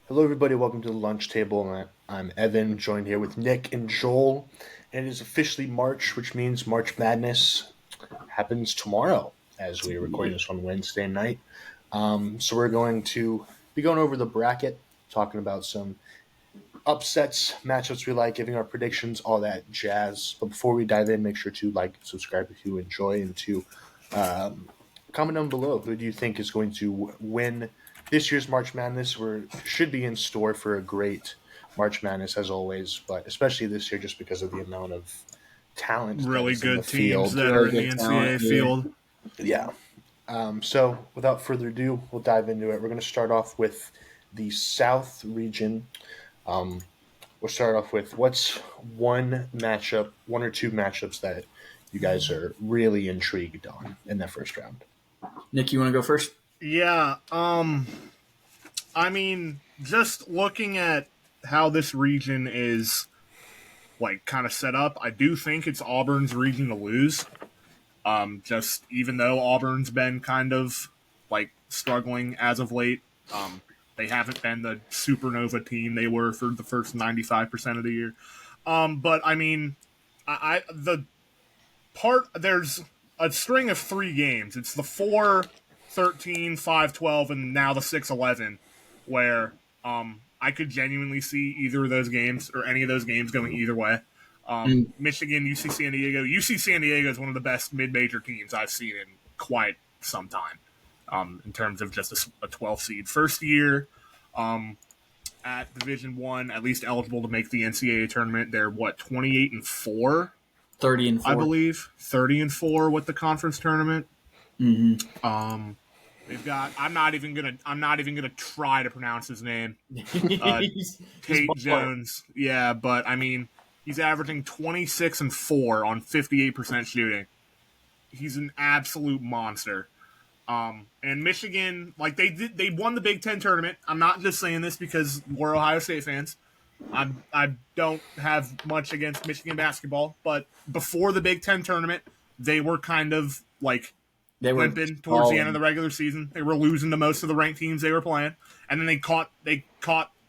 Hello, everybody. Welcome to the lunch table. I'm Evan, joined here with Nick and Joel. And it is officially March, which means March Madness happens tomorrow as we are recording this on Wednesday night. So we're going to be going over the bracket, talking about some upsets, matchups we like, giving our predictions, all that jazz. But before we dive in, make sure to like, subscribe if you enjoy, and to comment down below who do you think is going to win this year's March Madness. We should be in store for a great March Madness as always, but especially this year just because of the amount of talent, really good teams field. that are in the NCAA field. Yeah. So without further ado, we'll dive into it. We're going to start off with the South region. We'll start off with what's one or two matchups that you guys are really intrigued on in that first round. Nick, you want to go first? Yeah. I mean, just looking at how this region is kind of set up, I do think it's Auburn's region to lose. Just even though Auburn's been kind of struggling as of late, they haven't been the supernova team they were for the first 95% of the year. But I mean, there's a string of 3 games. It's the 4-13, 5-12, and now the 6-11, where I could genuinely see either of those games or any of those games going either way. Michigan, UC San Diego. UC San Diego is one of the best mid-major teams I've seen in quite some time, in terms of just a 12 seed. First year at Division I, at least eligible to make the NCAA tournament. They're 28-4? 30-4, I believe 30-4 with the conference tournament. Mm-hmm. They've got. I'm not even gonna try to pronounce his name. Tate Jones. Yeah, but I mean, he's averaging 26-4 on 58% shooting. He's an absolute monster. And Michigan, they won the Big Ten tournament. I'm not just saying this because we're Ohio State fans. I don't have much against Michigan basketball, but before the Big Ten tournament, they were kind of limping towards the end of the regular season. They were losing to most of the ranked teams they were playing, and then they caught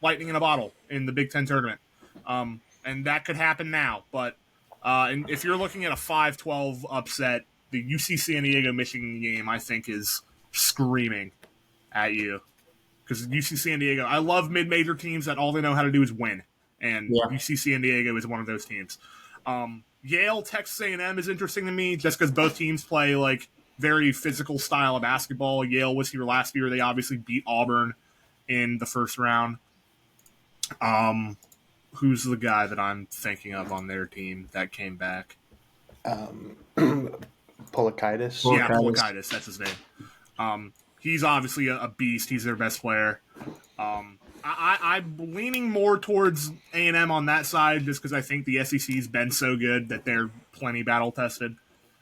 lightning in a bottle in the Big Ten tournament. And that could happen now, but and if you're looking at a 5-12 upset, the UC San Diego Michigan game I think is screaming at you. Because UC San Diego, I love mid-major teams that all they know how to do is win, and UC San Diego is one of those teams. Yale, Texas A&M is interesting to me just because both teams play very physical style of basketball. Yale was here last year. They obviously beat Auburn in the first round. Who's the guy that I'm thinking of on their team that came back? Polakaitis. Yeah, Polakaitis. That's his name. He's obviously a beast. He's their best player. I'm leaning more towards A&M on that side just because I think the SEC's been so good that they're plenty battle-tested.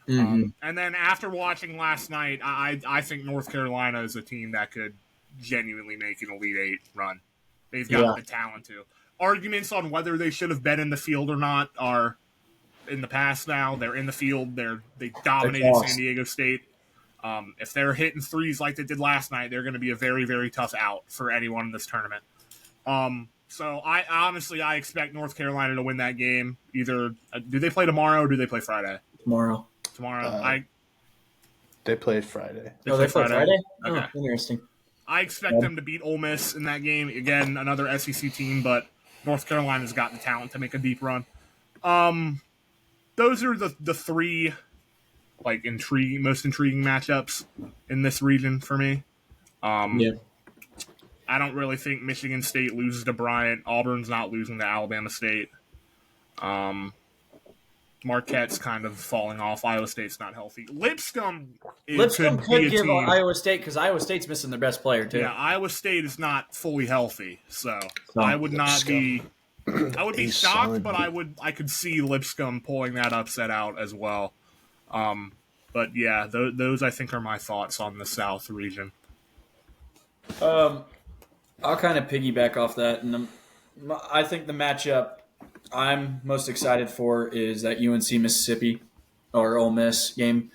Mm-hmm. And then after watching last night, I think North Carolina is a team that could genuinely make an Elite Eight run. They've got the talent to. Arguments on whether they should have been in the field or not are in the past now. They're in the field. They dominated San Diego State. If they're hitting threes like they did last night, they're going to be a very, very tough out for anyone in this tournament. So I expect North Carolina to win that game. Either do they play tomorrow or do they play Friday? Tomorrow. They played Friday. They play Friday? Okay. Oh, interesting. I expect them to beat Ole Miss in that game. Again, another SEC team, but North Carolina's got the talent to make a deep run. Those are the 3 most intriguing matchups in this region for me. I don't really think Michigan State loses to Bryant. Auburn's not losing to Alabama State. Marquette's kind of falling off. Iowa State's not healthy. Lipscomb could give Iowa State because Iowa State's missing their best player too. Yeah, Iowa State is not fully healthy, so I would not be. I would be shocked, but I could see Lipscomb pulling that upset out as well. But yeah, those I think are my thoughts on the South region. I'll kind of piggyback off that, and I think the matchup I'm most excited for is that UNC Mississippi or Ole Miss game.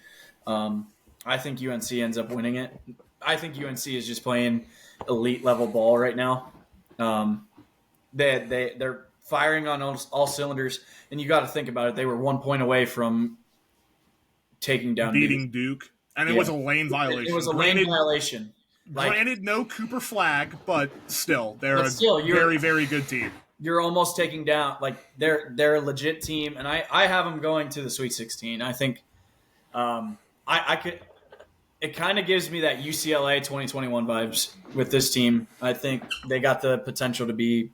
I think UNC ends up winning it. I think UNC is just playing elite level ball right now. They're firing on all cylinders, and you got to think about it. They were 1 point away from taking down beating Duke, and it was a lane violation. It was a lane violation. Granted, no Cooper flag, but still, they're a very, very good team. You're almost taking down they're a legit team, and I have them going to the Sweet 16. I think I could. It kind of gives me that UCLA 2021 vibes with this team. I think they got the potential to be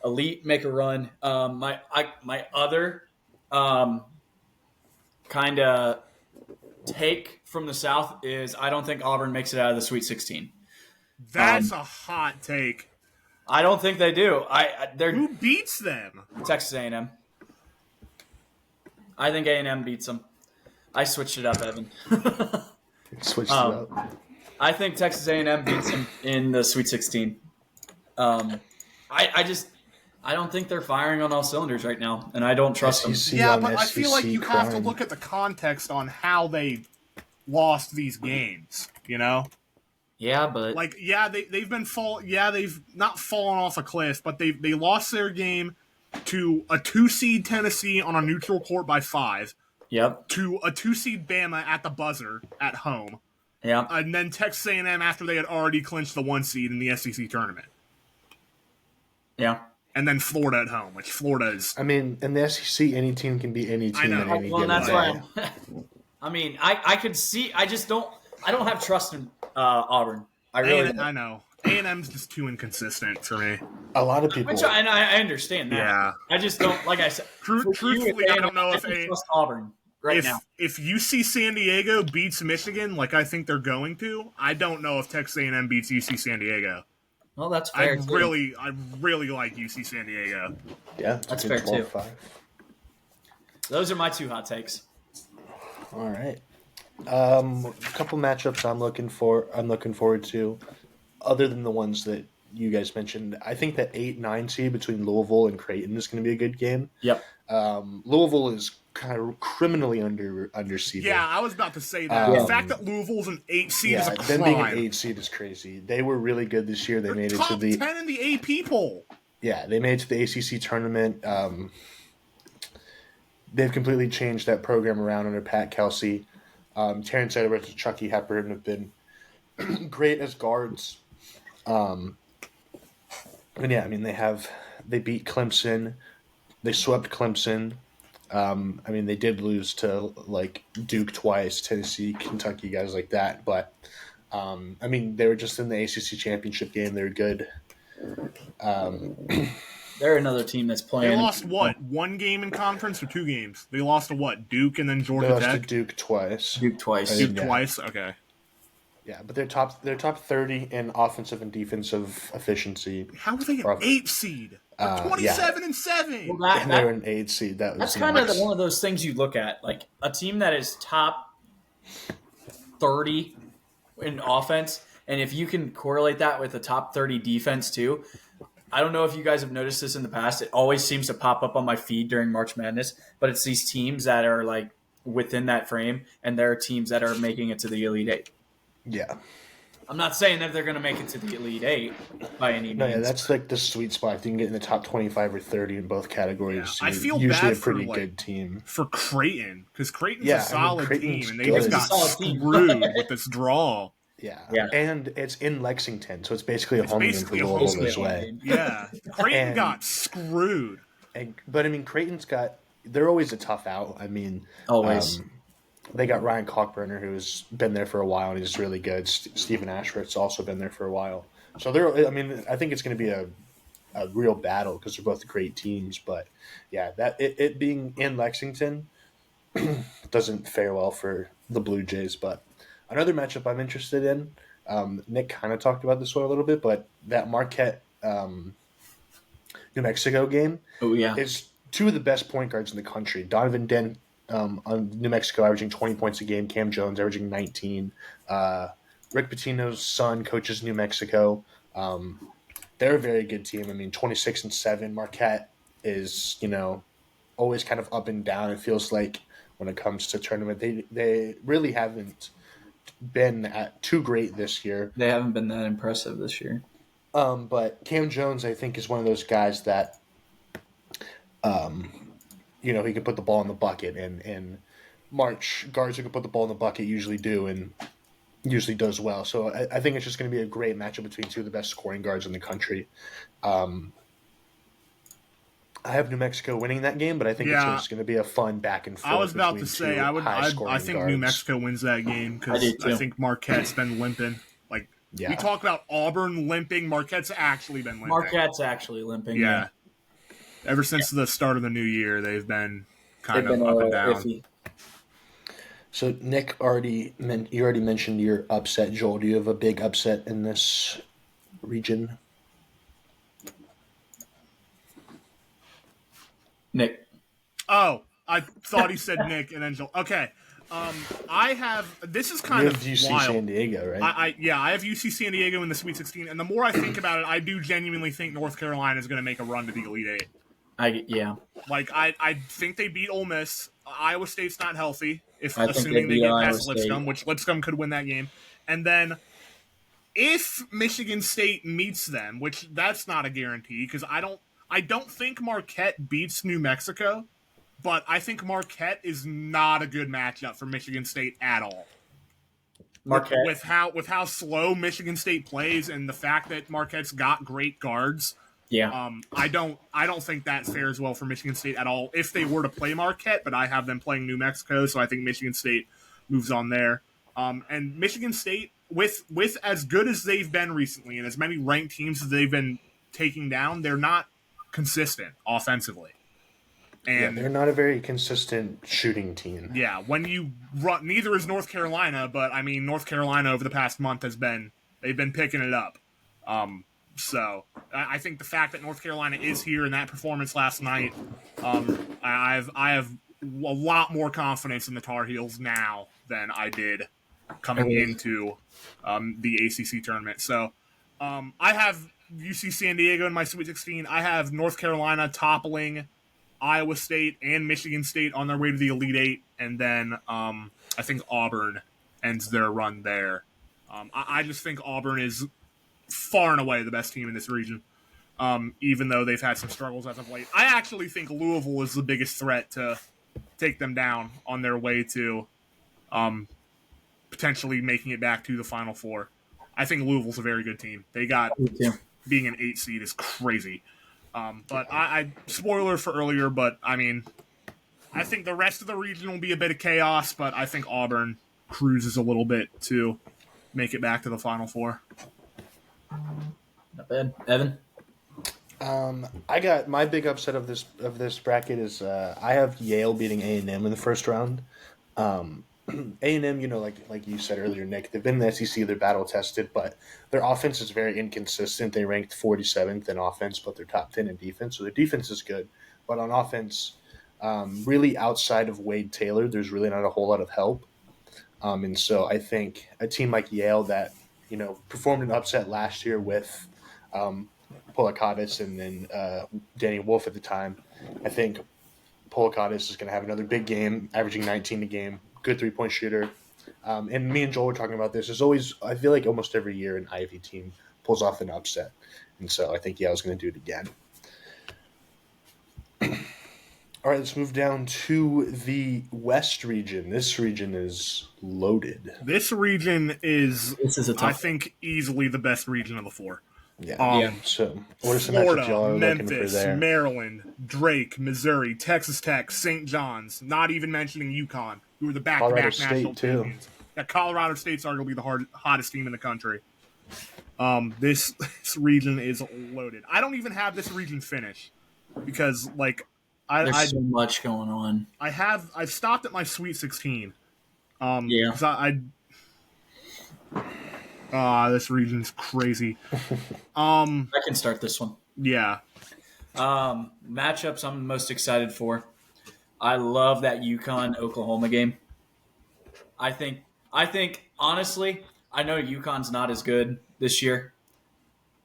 elite, make a run. My other kind of take from the South is I don't think Auburn makes it out of the Sweet 16. That's a hot take. I don't think they do. Who beats them? Texas A&M. I think A&M beats them. I switched it up, Evan. Switched it up. I think Texas A&M beats them in the Sweet 16. I don't think they're firing on all cylinders right now, and I don't trust them. Yeah, but I feel like you have to look at the context on how they lost these games, you know? Yeah, but they've not fallen off a cliff, but they lost their game to a 2-seed Tennessee on a neutral court by 5. Yep. To a 2-seed Bama at the buzzer at home. Yeah. And then Texas A&M after they had already clinched the 1 seed in the SEC tournament. Yeah. And then Florida at home, which Florida is. I mean, in the SEC, any team can beat any team at any given that's time. why. I mean, I could see. I just don't. I don't have trust in Auburn. I really. I know. A&M's just too inconsistent for me. A lot of people. I understand that. Yeah. I just don't. Like I said, truthfully, I don't know if trust Auburn now. If UC San Diego beats Michigan, like I think they're going to, I don't know if Texas A&M beats UC San Diego. Well, that's fair. I really like UC San Diego. Yeah, that's fair too. 12-5. Those are my 2 hot takes. All right. A couple matchups I'm looking forward to, other than the ones that you guys mentioned. I think that 8-9 seed between Louisville and Creighton is going to be a good game. Yep. Louisville is kind of criminally underseeded. Yeah, I was about to say that. The fact that Louisville's an 8 seed is a crime. Them being an 8 seed is crazy. They were really good this year. They're made it to the top 10 in the AP poll. Yeah, they made it to the ACC tournament. They've completely changed that program around under Pat Kelsey. Terrence Edwards and Chucky Hepburn have been great as guards. And yeah, I mean they beat Clemson, they swept Clemson. I mean they did lose to like Duke twice, Tennessee, Kentucky, guys like that. But I mean they were just in the ACC championship game. They were good. They're another team that's playing. They lost what? 1 game in conference or 2 games? They lost to what? Duke and then Georgia Tech. They lost to Duke twice. Duke twice. Okay. Yeah, but they're top 30 in offensive and defensive efficiency. How were they an 8 seed? 27-7. Well, they're an 8 seed. That's kind of one of those things you look at, like a team that is top 30 in offense, and if you can correlate that with a top 30 defense too. I don't know if you guys have noticed this in the past. It always seems to pop up on my feed during March Madness, but it's these teams that are like within that frame, and there are teams that are making it to the Elite 8. Yeah. I'm not saying that they're going to make it to the Elite 8 by any means. No, yeah, that's like the sweet spot. If you can get in the top 25 or 30 in both categories, I feel usually bad a pretty for, good team. For Creighton, because Creighton's a solid team, and they good. just got screwed with this draw. Yeah, and it's in Lexington, so it's basically a home game for Louisville this way. Yeah, Creighton got screwed. But I mean, they're always a tough out. I mean, always. They got Ryan Cockburner, who's been there for a while, and he's really good. Stephen Ashworth's also been there for a while. So I think it's going to be a real battle because they're both great teams. But yeah, it being in Lexington doesn't fare well for the Blue Jays. But another matchup I'm interested in, Nick kind of talked about this one a little bit, but that Marquette New Mexico game is 2 of the best point guards in the country. Donovan Dent on New Mexico averaging 20 points a game, Cam Jones averaging 19. Rick Pitino's son coaches New Mexico. They're a very good team. I mean, 26-7. Marquette is, always kind of up and down. It feels like when it comes to tournament, they really haven't been too great this year. They haven't been that impressive this year. But Cam Jones, I think, is one of those guys that, he can put the ball in the bucket, and March guards who can put the ball in the bucket usually do, and usually does well. So I think it's just going to be a great matchup between two of the best scoring guards in the country. I have New Mexico winning that game, but I think it's just going to be a fun back and forth. I was about to say I think guards. New Mexico wins that game because I think Marquette's been limping. Like we talk about Auburn limping, Marquette's actually been limping. Marquette's actually limping. Yeah. Ever since the start of the new year, they've been kind of up and down. Iffy. So Nick you already mentioned your upset. Joel, do you have a big upset in this region? Nick. Oh, I thought he said Nick and then Joel. Okay. I have. This is kind of UC wild. San Diego, right? I have UC San Diego in the Sweet 16, and the more I think about it, I do genuinely think North Carolina is going to make a run to the Elite Eight. I think they beat Ole Miss. Iowa State's not healthy, assuming they get past Lipscomb, which Lipscomb could win that game. And then if Michigan State meets them, which that's not a guarantee because I don't think Marquette beats New Mexico, but I think Marquette is not a good matchup for Michigan State at all. Marquette with how slow Michigan State plays and the fact that Marquette's got great guards. Yeah. I don't think that fares well for Michigan State at all if they were to play Marquette, but I have them playing New Mexico, so I think Michigan State moves on there. And Michigan State, with as good as they've been recently and as many ranked teams as they've been taking down, they're not consistent offensively. And they're not a very consistent shooting team. Yeah, when you run, neither is North Carolina, but I mean North Carolina over the past month they've been picking it up. So I think the fact that North Carolina is here in that performance last night, I have a lot more confidence in the Tar Heels now than I did coming into the ACC tournament. So I have UC San Diego in my Sweet 16. I have North Carolina toppling Iowa State and Michigan State on their way to the Elite Eight, and then I think Auburn ends their run there. I just think Auburn is far and away the best team in this region, even though they've had some struggles as of late. I actually think Louisville is the biggest threat to take them down on their way to potentially making it back to the Final Four. I think Louisville's a very good team. They got being an 8 seed is crazy. But I spoiler for earlier, but I mean, I think the rest of the region will be a bit of chaos, but I think Auburn cruises a little bit to make it back to the Final Four. Not bad. Evan? I got my big upset of this bracket is I have Yale beating A&M in the first round. A&M, like you said earlier, Nick, they've been in the SEC, they're battle tested, but their offense is very inconsistent. They ranked 47th in offense, but they're top 10 in defense, so their defense is good. But on offense, really outside of Wade Taylor, there's really not a whole lot of help. And so I think a team like Yale that performed an upset last year with Polakadis and then Danny Wolf at the time. I think Polakadis is going to have another big game, averaging 19 a game, good three-point shooter. And me and Joel were talking about this. There's always, I feel like almost every year an Ivy team pulls off an upset. And so I think Yale's going to do it again. All right, let's move down to the West region. This region is loaded. This region is I think, easily the best region of the four. Yeah. So, what are some Florida, matchups y'all are looking for Memphis, there? Maryland, Drake, Missouri, Texas Tech, St. John's, not even mentioning UConn, who are the back-to-back national champions. Yeah, Colorado State's arguably the hottest team in the country. This region is loaded. I don't even have this region finished because, there's so much going on. I've stopped at my Sweet 16. This region's crazy. I can start this one. Yeah. Matchups I'm most excited for. I love that UConn-Oklahoma game. I think honestly, I know UConn's not as good this year,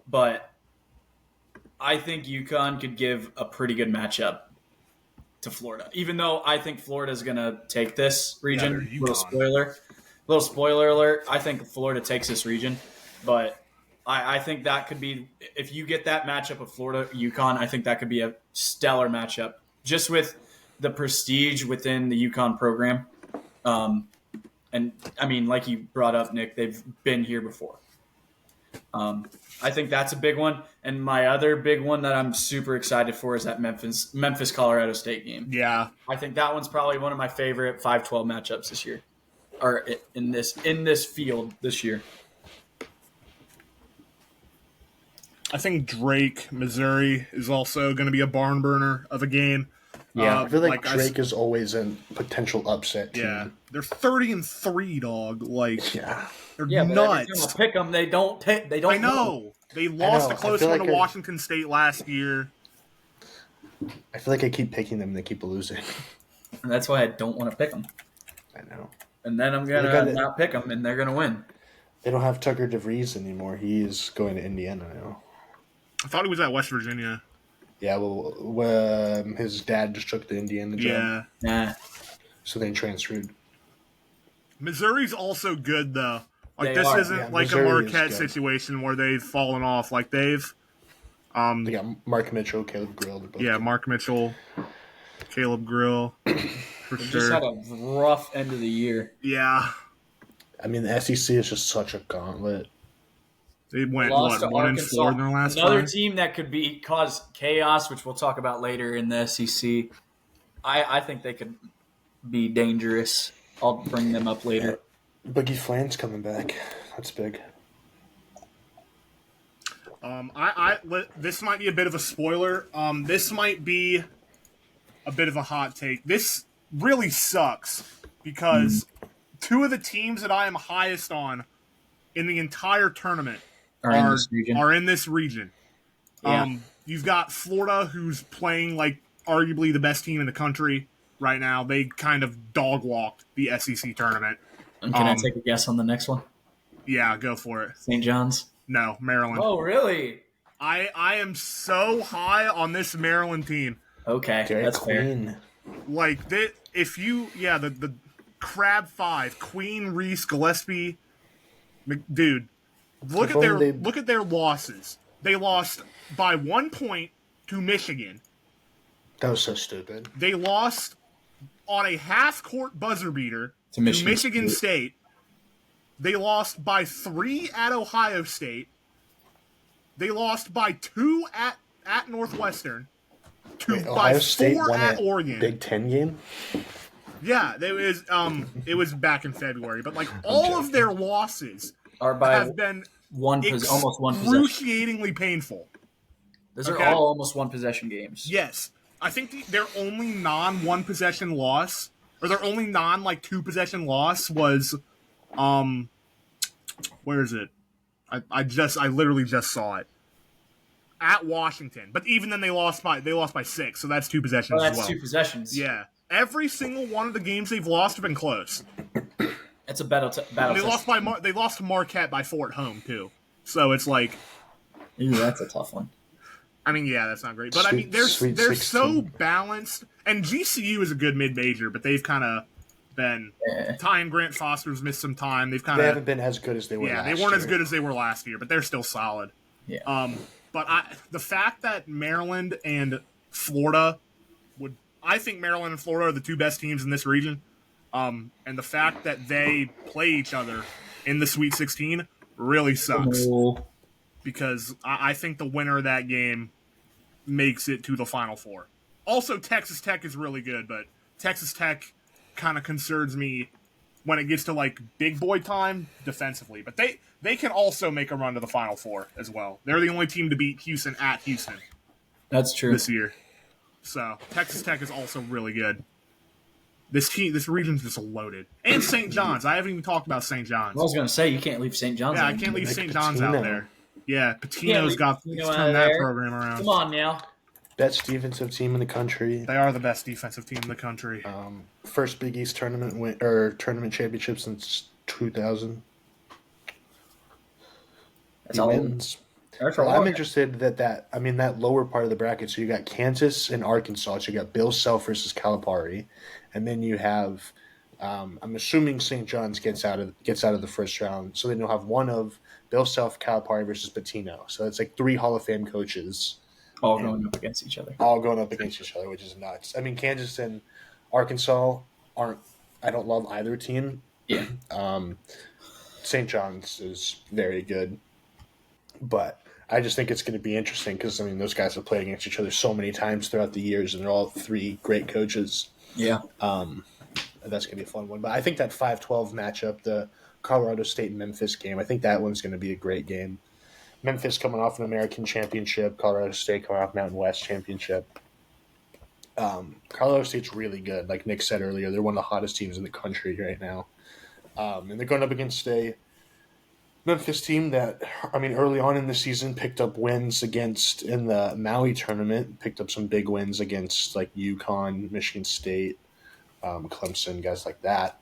but I think UConn could give a pretty good matchup to Florida. Even though I think Florida's going to take this region. Little spoiler alert. I think Florida takes this region, but I think that could be, if you get that matchup of Florida UConn, I think that could be a stellar matchup just with the prestige within the UConn program. And I mean, like you brought up, Nick, they've been here before. I think that's a big one. And my other big one that I'm super excited for is that Memphis Colorado State game. Yeah. I think that one's probably one of my favorite 5-12 matchups this year, or in this field this year. I think Drake, Missouri is also going to be a barn burner of a game. Yeah, I feel like Drake is always a potential upset team. Yeah, they're 30-3, dog. Like, Yeah. they're yeah, but every nuts. time I pick them, they don't. They don't. I know. They lost a close one to Washington State last year. I feel like I keep picking them and they keep losing. And that's why I don't want to pick them. I know. And then I'm gonna not pick them, and they're gonna win. They don't have Tucker DeVries anymore. He is going to Indiana now. I thought he was at West Virginia. Yeah, well, his dad just took the Indiana job. Yeah. So they transferred. Missouri's also good, though. Like, They this are. isn't like Missouri a is Marquette good. situation where they've fallen off. Like, they've... They got Mark Mitchell, Caleb Grill. They're both good. Mark Mitchell, Caleb Grill, for They sure. just had a rough end of the year. Yeah. I mean, the SEC is just such a gauntlet. They went, Lost to 1-4 in their last Another 5? team that could cause chaos, which we'll talk about later in the SEC. I think they could be dangerous. I'll bring them up later. Boogie Flan's coming back. That's big. This might be a bit of a spoiler. This might be a bit of a hot take. This really sucks because two of the teams that I am highest on in the entire tournament are in this region. Yeah. You've got Florida, who's playing like arguably the best team in the country right now. They kind of dog walked the SEC tournament. And can I take a guess on the next one? Yeah, go for it. St. John's? No, Maryland. Oh, really? I am so high on this Maryland team. Okay, Derek that's Queen. Like, the Crab Five, Queen, Reese, Gillespie, dude. Look at their losses. They lost by 1 point to Michigan. That was so stupid. They lost on a half-court buzzer beater to Michigan State. They lost by 3 at Ohio State. They lost by 2 at Northwestern. Ohio State 4 won at a Oregon. Big Ten game? Yeah, it was back in February, but like all of their losses have been almost one possession. excruciatingly painful. Those are all almost one possession games. Yes, I think their only non-one possession loss, or their only non-like 2 possession loss was, where is it? I literally just saw it at Washington. But even then, they lost by 6, so that's 2 possessions. That's as well. 2 possessions. Yeah, every single one of the games they've lost have been close. It's a battle. They lost to Marquette by 4 at home too. So it's like, ooh, that's a tough one. I mean, yeah, that's not great, but I mean, they're so balanced. And GCU is a good mid-major, but they've kind of been. Ty and Grant Foster's missed some time. They haven't been as good as they were. Yeah, they weren't as good as they were last year, but they're still solid. Yeah. But the fact that Maryland and Florida I think Maryland and Florida are the 2 best teams in this region. And the fact that they play each other in the Sweet 16 really sucks. Oh. Because I think the winner of that game makes it to the Final Four. Also, Texas Tech is really good, but Texas Tech kind of concerns me when it gets to like big boy time defensively. But they can also make a run to the Final Four as well. They're the only team to beat Houston at Houston. That's true. This year. So Texas Tech is also really good. This region's just loaded. And St. John's. I haven't even talked about St. John's. I was going to say, you can't leave St. John's. Yeah, I can't leave St. John's out there. Yeah, Patino's turned that program around. Come on now. Best defensive team in the country. They are the best defensive team in the country. First Big East tournament tournament championship since 2000. That's all. Wins. I'm interested that lower part of the bracket. So you got Kansas and Arkansas. So you got Bill Self versus Calipari, and then you have. I'm assuming St. John's gets out of the first round. So then you'll have one of Bill Self, Calipari versus Pitino. So it's like 3 Hall of Fame coaches all going up against each other. Which is nuts. I mean, Kansas and Arkansas aren't. I don't love either team. Yeah. St. John's is very good, but I just think it's going to be interesting because, I mean, those guys have played against each other so many times throughout the years, and they're all 3 great coaches. Yeah. That's going to be a fun one. But I think that 5-12 matchup, the Colorado State and Memphis game, I think that one's going to be a great game. Memphis coming off an American championship, Colorado State coming off Mountain West championship. Colorado State's really good. Like Nick said earlier, they're one of the hottest teams in the country right now. And they're going up against a Memphis team that, I mean, early on in the season picked up wins against, in the Maui tournament, picked up some big wins against like UConn, Michigan State, Clemson, guys like that.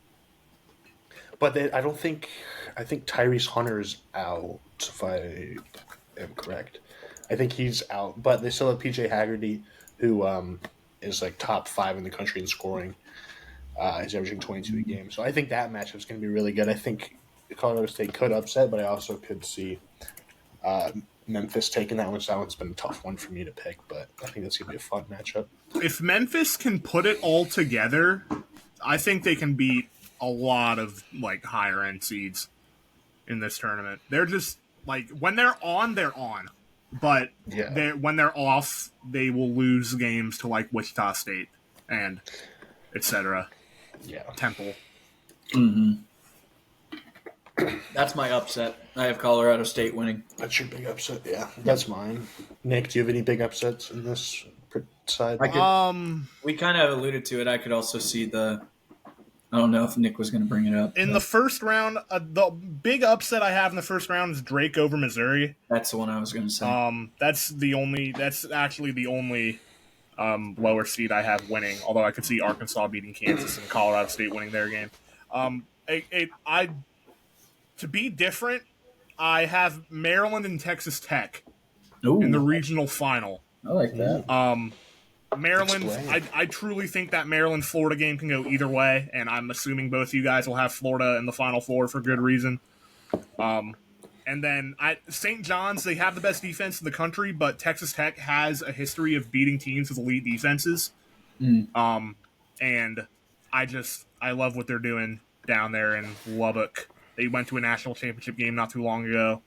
But I think Tyrese Hunter's out, if I am correct. I think he's out, but they still have PJ Haggerty, who is like top 5 in the country in scoring. He's averaging 22 a game. So I think that matchup is going to be really good. I think Colorado State could upset, but I also could see Memphis taking that one. So that one's been a tough one for me to pick, but I think that's going to be a fun matchup. If Memphis can put it all together, I think they can beat a lot of like higher end seeds in this tournament. They're just like, when they're on, they're on. But when they're off, they will lose games to like Wichita State and etc. Yeah. Temple. Mm-hmm. That's my upset. I have Colorado State winning. That's your big upset, yeah. That's mine. Nick, do you have any big upsets in this side? We kind of alluded to it. I could also see I don't know if Nick was going to bring it up. In the first round, the big upset I have in the first round is Drake over Missouri. That's the one I was going to say. That's actually the only lower seed I have winning, although I could see Arkansas beating Kansas and Colorado State winning their game. To be different, I have Maryland and Texas Tech in the regional final. I like that. Maryland, I truly think that Maryland-Florida game can go either way, and I'm assuming both of you guys will have Florida in the Final Four for good reason. And then St. John's, they have the best defense in the country, but Texas Tech has a history of beating teams with elite defenses. And I love what they're doing down there in Lubbock. They went to a national championship game not too long ago.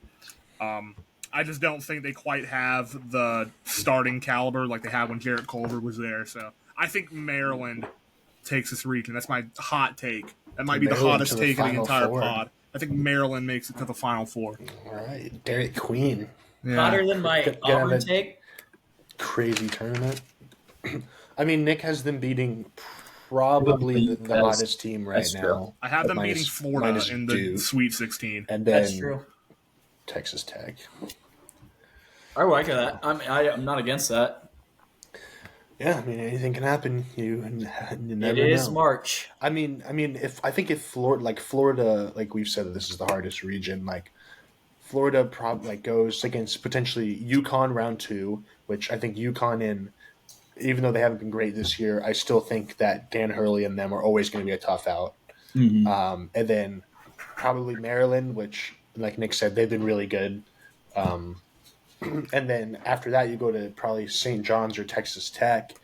I just don't think they quite have the starting caliber like they had when Jarrett Culver was there. So I think Maryland takes this region. That's my hot take. That might be the hottest take in the entire pod. I think Maryland makes it to the Final Four. All right. Derek Queen. Yeah. Hotter than my Auburn take. Crazy tournament. I mean, Nick has them beating probably the hottest team right now. True. I have them beating Florida in the Sweet 16. And then that's true. Texas Tech. I like that. I'm not against that. Yeah, I mean, anything can happen. You never know. It is March. I mean, if Florida, like we've said, this is the hardest region. Like Florida, probably goes against potentially UConn round 2, which I think UConn even though they haven't been great this year, I still think that Dan Hurley and them are always going to be a tough out. Mm-hmm. And then probably Maryland, which, like Nick said, they've been really good. And then after that, you go to probably St. John's or Texas Tech,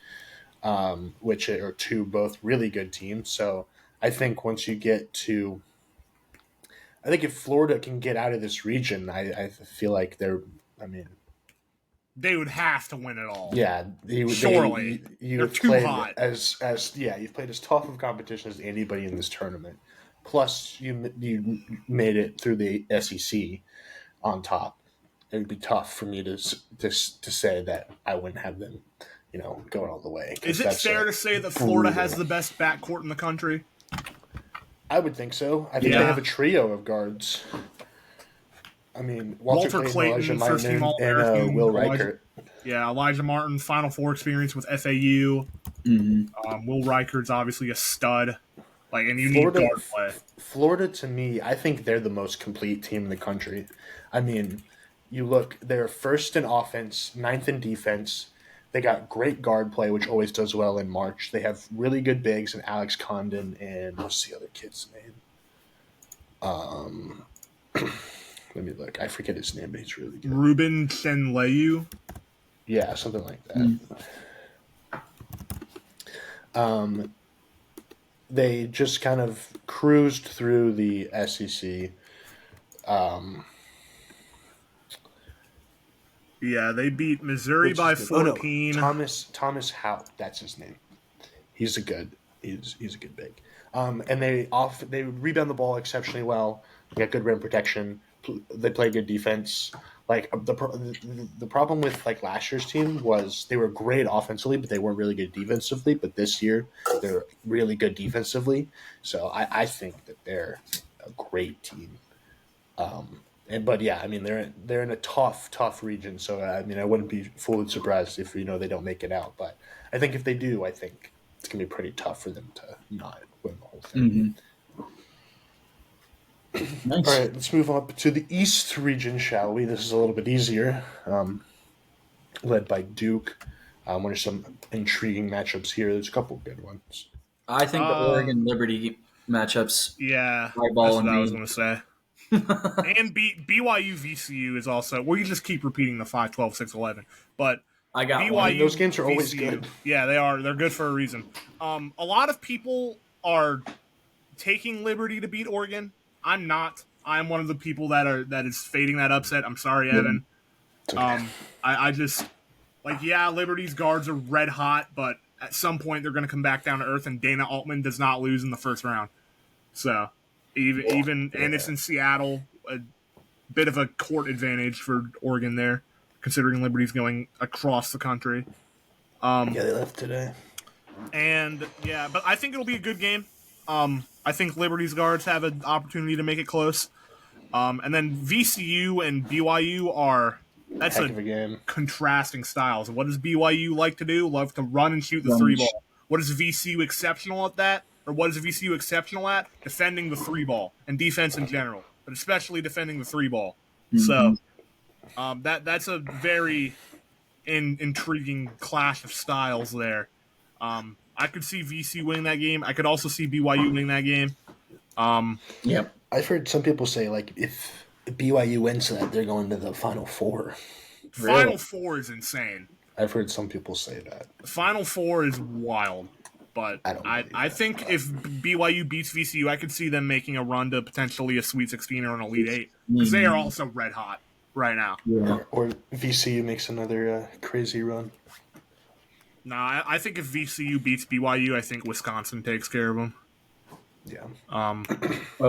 which are 2 both really good teams. So I think once you get to – I think if Florida can get out of this region, I feel like they would have to win it all. Yeah, surely they're too hot. You've played as tough of competition as anybody in this tournament. Plus, you made it through the SEC on top. It would be tough for me to say that I wouldn't have them, going all the way. Is it fair to say that Florida has the best backcourt in the country? I would think so. I think they have a trio of guards. I mean, Walter Clayton, first team All-American, and Will Reichert. Yeah, Elijah Martin, Final Four experience with FAU. Mm-hmm. Will Reichert's obviously a stud. And you need guard play. Florida, to me, I think they're the most complete team in the country. I mean, you look, they're first in offense, 9th in defense. They got great guard play, which always does well in March. They have really good bigs in Alex Condon and what's the other kid's name? Let me look. I forget his name, but he's really good. Ruben Senleu. Yeah, something like that. They just kind of cruised through the SEC. Yeah, they beat Missouri by 14. Oh, no. Thomas Howe, that's his name. He's a good big. And they rebound the ball exceptionally well. They got good rim protection. They play good defense. Like the problem with like last year's team was they were great offensively, but they weren't really good defensively. But this year they're really good defensively. So I think that they're a great team. But yeah, I mean they're in a tough region. So I mean I wouldn't be fully surprised if they don't make it out. But I think if they do, I think it's gonna be pretty tough for them to not win the whole thing. Nice. All right, let's move up to the East region, shall we? This is a little bit easier. Led by Duke. What are some intriguing matchups here? There's a couple good ones. I think the Oregon Liberty matchups. Yeah, Ball that's and what I was D. going to say. And BYU VCU is also. Well, you just keep repeating the 5-12, 6-11, but I got BYU one. Those games are always VCU, good. Yeah, they are. They're good for a reason. A lot of people are taking Liberty to beat Oregon. I'm not. I'm one of the people that is fading that upset. I'm sorry, Evan. Okay. I just Liberty's guards are red hot, but at some point they're going to come back down to earth, and Dana Altman does not lose in the first round. So and it's in Seattle, a bit of a court advantage for Oregon there, considering Liberty's going across the country. Yeah, they left today. But I think it'll be a good game. I think Liberty's guards have an opportunity to make it close. And then VCU and BYU that's Heck of a game. Contrasting styles. What does BYU like to do? Love to run and shoot the three ball. What is VCU exceptional at that? Or what is VCU exceptional at? Defending the three ball and defense in general, but especially defending the three ball. So that's a very intriguing clash of styles there. I could see VC winning that game. I could also see BYU winning that game. Yep. I've heard some people say like if BYU wins that, they're going to the Final Four. Final Four is insane. I've heard some people say that. Final Four is wild, but I think if BYU beats VCU, I could see them making a run to potentially a Sweet 16 or an Elite 8 because they are also red hot right now. Yeah. Or VCU makes another crazy run. Nah, I think if VCU beats BYU, I think Wisconsin takes care of them. Yeah.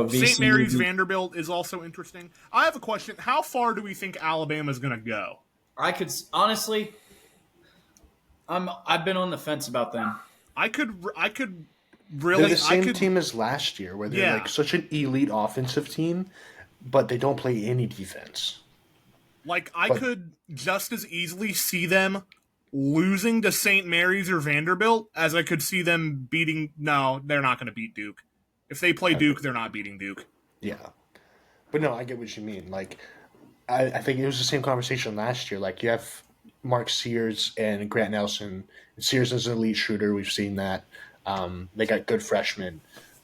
St. Mary's Vanderbilt is also interesting. I have a question. How far do we think Alabama's going to go? I could honestly. I've been on the fence about them. I could really. They're the same team as last year, where they're like such an elite offensive team, but they don't play any defense. Like I could just as easily see them losing to St. Mary's or Vanderbilt as I could see them beating. No, they're not going to beat Duke. If they play Duke, they're not beating Duke. Yeah, but no, I get what you mean. Like, I think it was the same conversation last year. Like, you have Mark Sears and Grant Nelson. Sears is an elite shooter. We've seen that. They got good freshmen.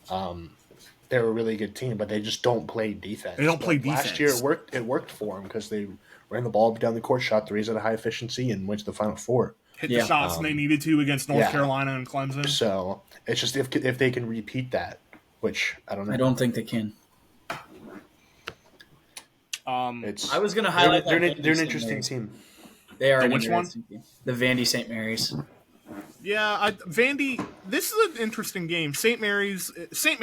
They're a really good team, but they just don't play defense. They don't play defense. Last year, it worked for them because they ran the ball down the court, shot threes at a high efficiency, and went to the Final Four. Hit the shots they needed to against North Carolina and Clemson. So it's just if they can repeat that, which I don't know. I don't think they can. I was going to highlight they're an interesting team. They are which one? Team. The Vandy St. Mary's. Yeah, Vandy. This is an interesting game. St. Mary's is St.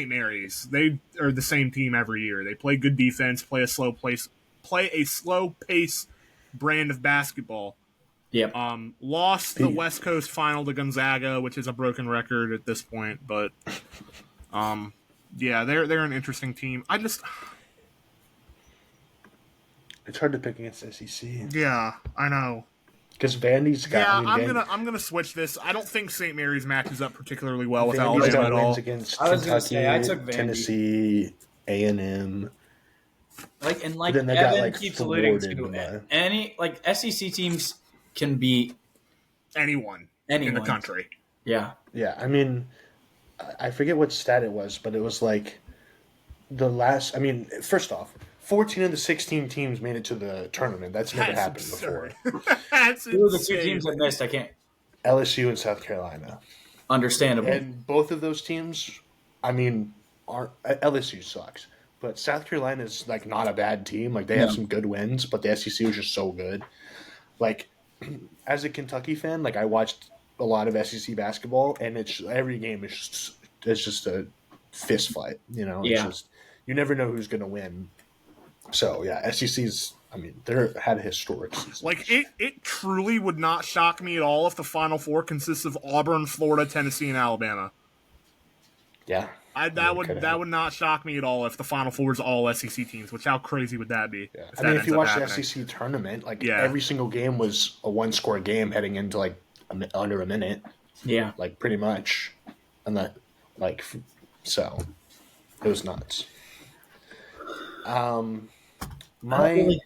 Mary's. They are the same team every year. They play good defense, play a slow pace brand of basketball. Yep. Lost the West Coast final to Gonzaga, which is a broken record at this point, but they're an interesting team. It's hard to pick against SEC. Yeah, I know. Because Vandy's got. Yeah, I'm gonna switch this. I don't think St. Mary's matches up particularly well with Vandy's Alabama at all. Against I was Kentucky, gonna say I took Vandy. Tennessee, A&M. Evan keeps alluding to any SEC teams can beat anyone in the country. Yeah. Yeah, I mean, I forget what stat it was, but it was like the last. I mean, first off, 14 of the 16 teams made it to the tournament. That's never happened absurd. before. That's Who are the two insane. teams that missed? I can't. LSU and South Carolina. Understandable. And both of those teams, I mean, LSU sucks. But South Carolina's like not a bad team. Like they have some good wins, but the SEC was just so good. Like as a Kentucky fan, like I watched a lot of SEC basketball, and it's every game is just a fist fight. You know, it's just you never know who's going to win. So yeah, SEC's. I mean, they had a historic season. Like it truly would not shock me at all if the Final Four consists of Auburn, Florida, Tennessee, and Alabama. Yeah. That would not shock me at all if the Final Four is all SEC teams. Which how crazy would that be? Yeah. I mean, if you watch the SEC tournament, like every single game was a one-score game heading into like under a minute. Yeah, like pretty much, and that like so it was nuts. My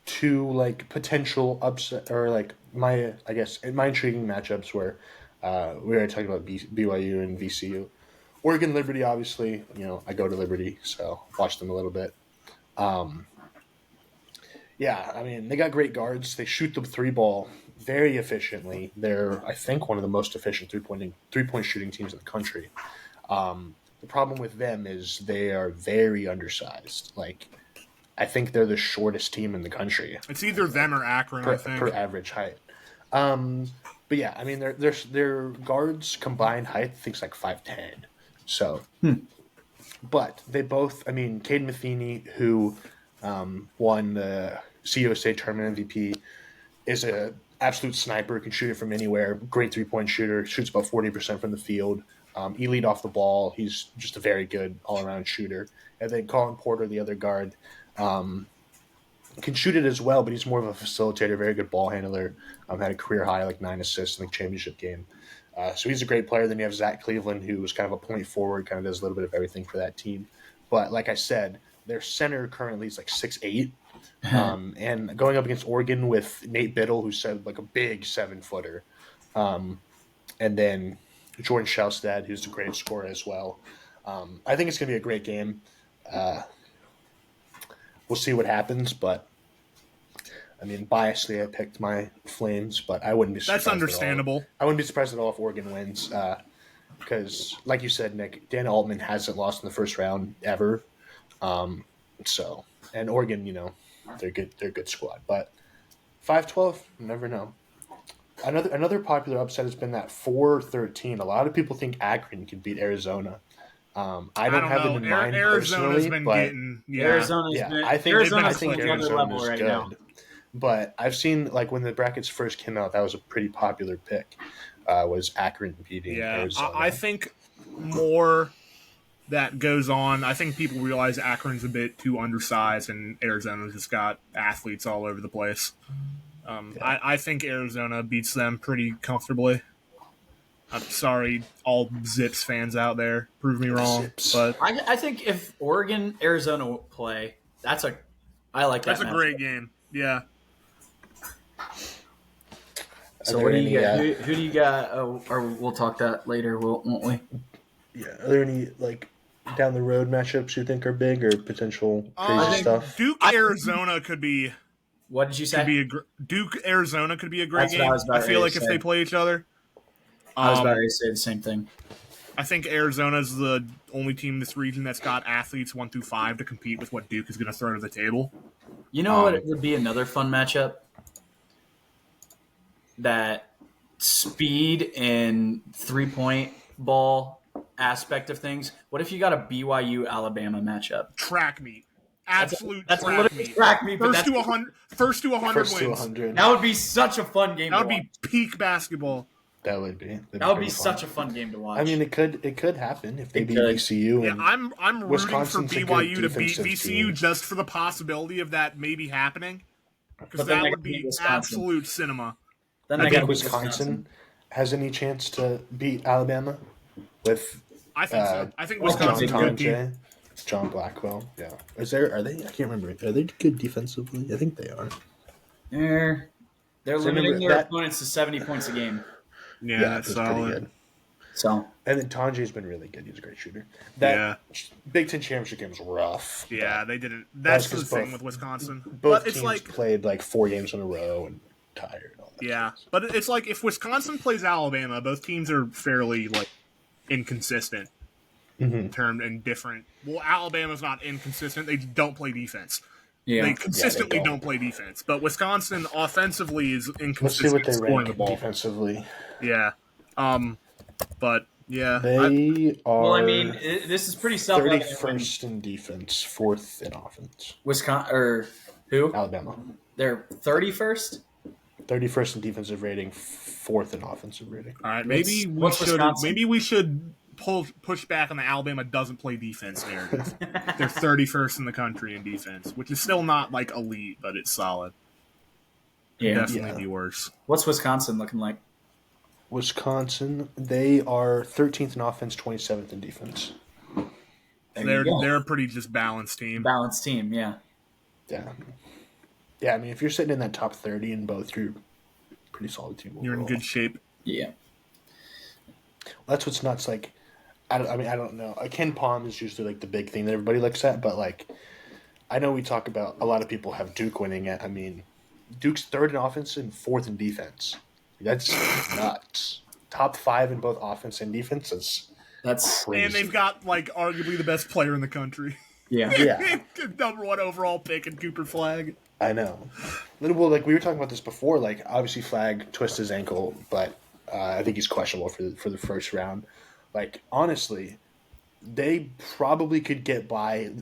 two like potential upset or like my intriguing matchups were we already talked about BYU and VCU. Oregon Liberty, obviously, you know, I go to Liberty, so watch them a little bit. Yeah, I mean, they got great guards. They shoot the three ball very efficiently. They're, I think, one of the most efficient three-point shooting teams in the country. The problem with them is they are very undersized. Like, I think they're the shortest team in the country. It's either them or Akron, I think. Per average height. But yeah, I mean, their guards combined height, I think, is like 5'10". So, but they both, I mean, Cade Matheny, who won the CUSA tournament MVP, is a absolute sniper, can shoot it from anywhere, great three-point shooter, shoots about 40% from the field, elite off the ball. He's just a very good all-around shooter. And then Colin Porter, the other guard, can shoot it as well, but he's more of a facilitator, very good ball handler. Had a career high, like 9 assists in the championship game. So he's a great player. Then you have Zach Cleveland, who was kind of a point forward, kind of does a little bit of everything for that team. But like I said, their center currently is like 6'8". And going up against Oregon with Nate Biddle, who's like a big 7-footer. And then Jordan Shelstad, who's a great scorer as well. I think it's going to be a great game. We'll see what happens, but I mean, biasedly, I picked my Flames, but I wouldn't be surprised. That's understandable. At all. I wouldn't be surprised at all if Oregon wins, because, like you said, Nick, Dan Altman hasn't lost in the first round ever. And Oregon, you know, they're good. They're a good squad, but 5-12, you never know. Another popular upset has been that 4-13. A lot of people think Akron could beat Arizona. I don't have it in mind Arizona's personally, been but getting I think Arizona's Arizona's right good. now. But I've seen, like, when the brackets first came out, that was a pretty popular pick, was Akron beating Arizona. I think more that goes on. I think people realize Akron's a bit too undersized, and Arizona's just got athletes all over the place. I think Arizona beats them pretty comfortably. I'm sorry, all Zips fans out there. Prove me wrong. Zips. But I think if Oregon, Arizona play, I like that. That's a great game. Yeah. So what do you got? Who do you got? Or we'll talk that later, won't we? Yeah. Are there any, like, down the road matchups you think are big or potential crazy stuff? Duke Arizona could be. What did you say? Duke Arizona could be a great That's what game. I was about I feel to like say. if they play each other. I was about to say the same thing. I think Arizona's the only team in this region that's got athletes 1 through 5 to compete with what Duke is going to throw to the table. You know what would be another fun matchup? That speed and 3-point ball aspect of things. What if you got a BYU Alabama matchup? Track meet. Absolute that's track literally meet. track meet. First to 100 First wins. to 100. That would be such a fun game. That to would watch. be peak basketball. That would be. That would be such a fun game to watch. I mean, it could happen if they beat could. VCU. Yeah, And I'm rooting Wisconsin's for a good BYU to beat defensive VCU team. just for the possibility of that maybe happening. Because But then that they would gotta be beat Wisconsin. absolute cinema. then I they think got Wisconsin has any chance to beat Alabama with I think so. I think John Wisconsin's a good team. John Blackwell. Yeah. Are they? I can't remember. Are they good defensively? I think they are. They're limiting remember their that- opponents to 70 points a game. Yeah, that's pretty solid. good. So And then Tanjay's been really good. He's a great shooter. That Big Ten championship game was rough. Yeah, they didn't. That's the thing with Wisconsin. Both but it's teams played like 4 games in a row and tired. And all that stuff. But it's like if Wisconsin plays Alabama, both teams are fairly like inconsistent in different. Well, Alabama's not inconsistent; they don't play defense. Yeah. They consistently don't play defense, but Wisconsin offensively is inconsistent. Let's see what they scoring rank the ball defensively. Yeah, but yeah, they are. Well, I mean, this is pretty self-evident. 31st in defense, 4th in offense. Wisconsin or who? Alabama. They're 31st. 31st in defensive rating, 4th in offensive rating. All right, maybe we should push back on the Alabama doesn't play defense narrative. They're 31st in the country in defense, which is still not like elite, but it's solid. Yeah, definitely be worse. What's Wisconsin looking like? Wisconsin, they are 13th in offense, 27th in defense. They're a pretty just balanced team. Balanced team, yeah. Yeah. Yeah, I mean, if you're sitting in that top 30 in both, you're a pretty solid team overall. You're in good shape. Yeah. That's what's nuts. Like, I don't know. Ken Palm is usually like the big thing that everybody looks at, but like, I know we talk about a lot of people have Duke winning it. I mean, Duke's 3rd in offense and 4th in defense. That's nuts. Top 5 in both offense and defense. That's crazy. And they've got like arguably the best player in the country. Yeah. Number 1 overall pick in Cooper Flagg. I know. Well, like we were talking about this before. Like obviously Flagg twisted his ankle, but I think he's questionable for the first round. Like honestly, they probably could get by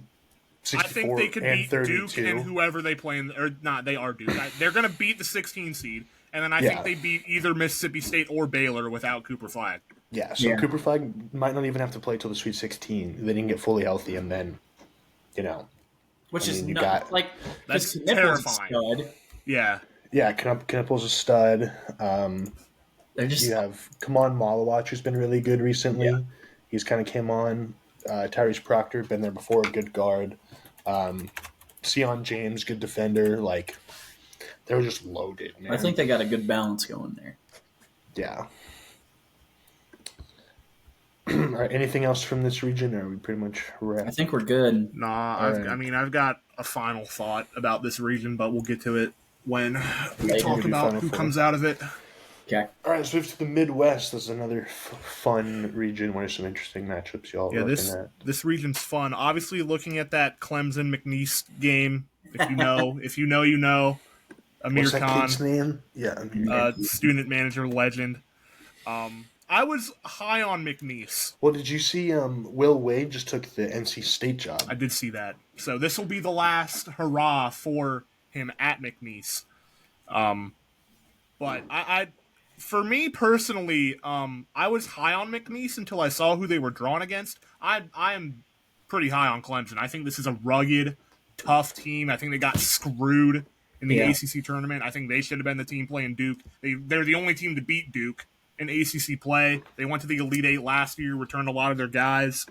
64 I think they could beat 32. Duke and whoever they play or not. They are Duke. They're going to beat the 16 seed, and then I think they beat either Mississippi State or Baylor without Cooper Flagg. Yeah. So Cooper Flagg might not even have to play till the Sweet 16. Then he can get fully healthy, and then which is that's terrifying. Yeah. Yeah, Knipple's a stud. You have Kamon Malawach, who's been really good recently. Yeah. He's kind of came on. Tyrese Proctor, been there before, good guard. Sion James, good defender. Like, they were just loaded, man. I think they got a good balance going there. Yeah. All right, anything else from this region, or are we pretty much wrapped? I think we're good. Nah, I've got a final thought about this region, but we'll get to it when we talk about who comes out of it. Okay. All right, so move to the Midwest. This is another fun region where there's some interesting matchups y'all are looking at. This region's fun. Obviously, looking at that Clemson-McNeese game, if you know, you know. Amir What's that Khan. kid's name? Yeah, Amir. Student manager legend. I was high on McNeese. Well, did you see Will Wade just took the NC State job? I did see that. So this will be the last hurrah for him at McNeese. But for me personally, I was high on McNeese until I saw who they were drawn against. I am pretty high on Clemson. I think this is a rugged, tough team. I think they got screwed in the ACC tournament. I think they should have been the team playing Duke. They're the only team to beat Duke in ACC play. They went to the Elite Eight last year, returned a lot of their guys.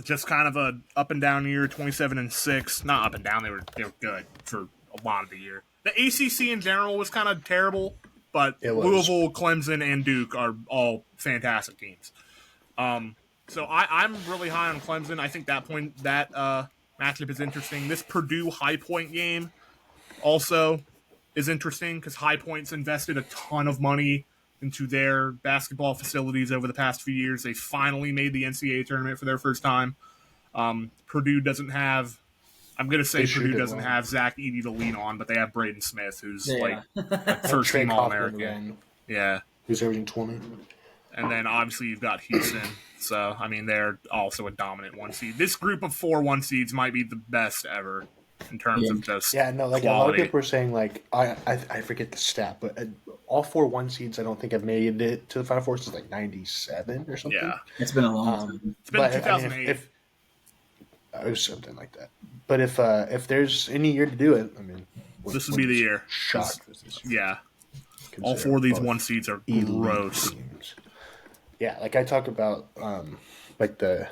Just kind of a up and down year, 27-6. Not up and down. They were good for a lot of the year. The ACC in general was kind of terrible, but Louisville, Clemson, and Duke are all fantastic teams. So I'm really high on Clemson. I think that matchup is interesting. This Purdue High Point game also is interesting because High Point's invested a ton of money into their basketball facilities over the past few years. They finally made the NCAA tournament for their first time. Purdue doesn't have Zach Edey to lean on, but they have Braden Smith, who's like first team All-American. Yeah. Who's averaging 20. And then obviously you've got Houston. So, I mean, they're also a dominant 1 seed. This group of 4 1 seeds might be the best ever in terms of just like quality. A lot of people are saying, like, I forget the stat, but all 4 1 seeds I don't think have made it to the Final Four since like 97 or something. Yeah. It's been a long time. It's been 2008. It was something like that. But if there's any year to do it, I mean, this would be the year. Shocked. Yeah. All 4 of these 1 seeds are gross. Teams. Yeah, like I talk about like the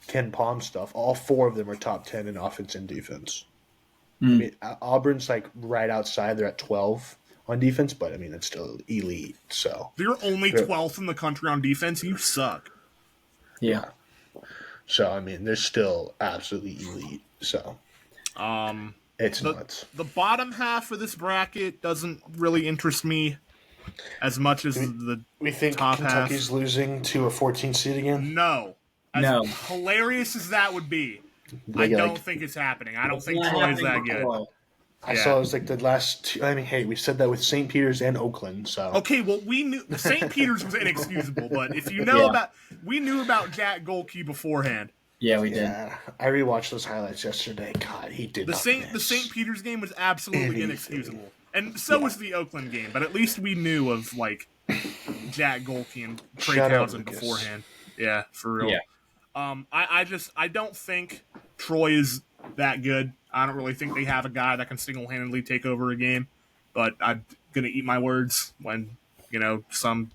Ken Palm stuff. All 4 of them are top 10 in offense and defense. I mean, Auburn's like right outside. They're at 12. on defense, but I mean it's still elite. So If you're only 12th in the country on defense, you suck. Yeah. So I mean, they're still absolutely elite. So it's nuts. The bottom half of this bracket doesn't really interest me as much as We think top Kentucky's half. losing to a 14 seed again. No. As hilarious as that would be, I don't think it's happening. I don't think Troy's that good. I saw it was like the last two. I mean, hey, we said that with St. Peter's and Oakland. So okay, well, we knew St. Peter's was inexcusable, but if you know we knew about Jack Golke beforehand. Yeah, we did. Yeah, I rewatched those highlights yesterday. God, he did. The St. Peter's game was absolutely inexcusable, and so was the Oakland game. But at least we knew of like Jack Golke and Trey Townsend beforehand. Yeah, for real. Yeah. I don't think Troy is that good. I don't really think they have a guy that can single-handedly take over a game. But I'm gonna eat my words when some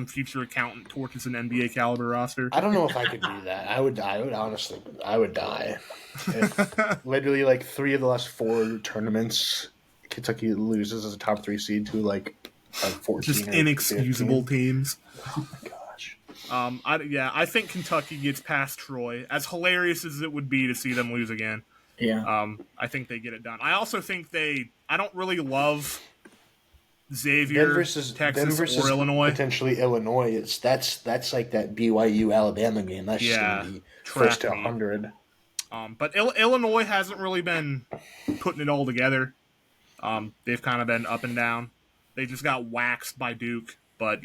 future accountant torches an NBA caliber roster. I don't know if I could do that. I would honestly, I would die. If literally, like 3 of the last 4 tournaments, Kentucky loses as a top 3 seed to like a 14. Just inexcusable 15. Teams. Oh my gosh. I think Kentucky gets past Troy. As hilarious as it would be to see them lose again. Yeah. I think they get it done. I also think I don't really love Xavier Texas versus or Illinois. Potentially Illinois. That's like that BYU Alabama game. That's just gonna be first to 100. But Illinois hasn't really been putting it all together. They've kind of been up and down. They just got waxed by Duke, but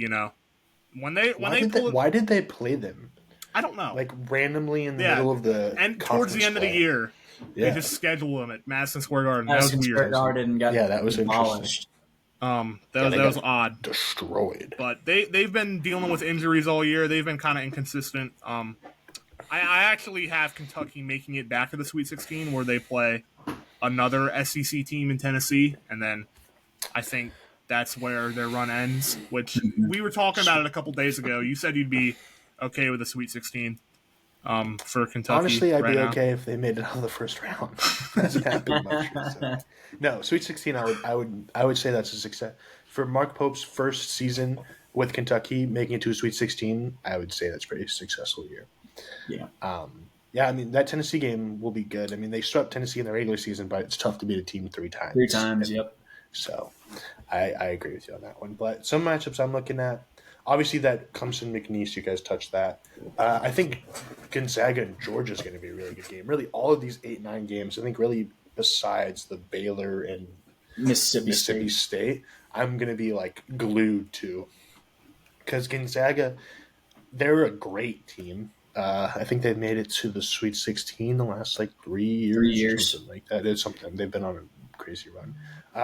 why did they play them? I don't know. Like randomly in the middle of the and towards the end of the year, they just schedule them at Madison Square Garden. That was weird. That was demolished. That was odd. Destroyed. But they've been dealing with injuries all year. They've been kind of inconsistent. I actually have Kentucky making it back to the Sweet 16 where they play another SEC team in Tennessee, and then I think that's where their run ends, which we were talking about it a couple days ago. You said you'd be okay with the Sweet 16 for Kentucky. Honestly, I'd be okay if they made it out of the first round. Hasn't happened much. So. No, Sweet 16, I would say that's a success. For Mark Pope's first season with Kentucky making it to a Sweet 16, I would say that's a pretty successful year. Yeah. I mean, that Tennessee game will be good. I mean, they swept Tennessee in the regular season, but it's tough to beat a team 3 times. 3 times, yep. So I agree with you on that one. But some matchups I'm looking at, obviously that Clemson-McNeese, you guys touched that. I think Gonzaga and Georgia is going to be a really good game. Really, all of these 8-9 games, I think really besides the Baylor and Mississippi State, I'm going to be like glued to. Because Gonzaga, they're a great team. I think they've made it to the Sweet 16 the last like 3 years. 3 years. Something like that. It's something. They've been on a crazy run.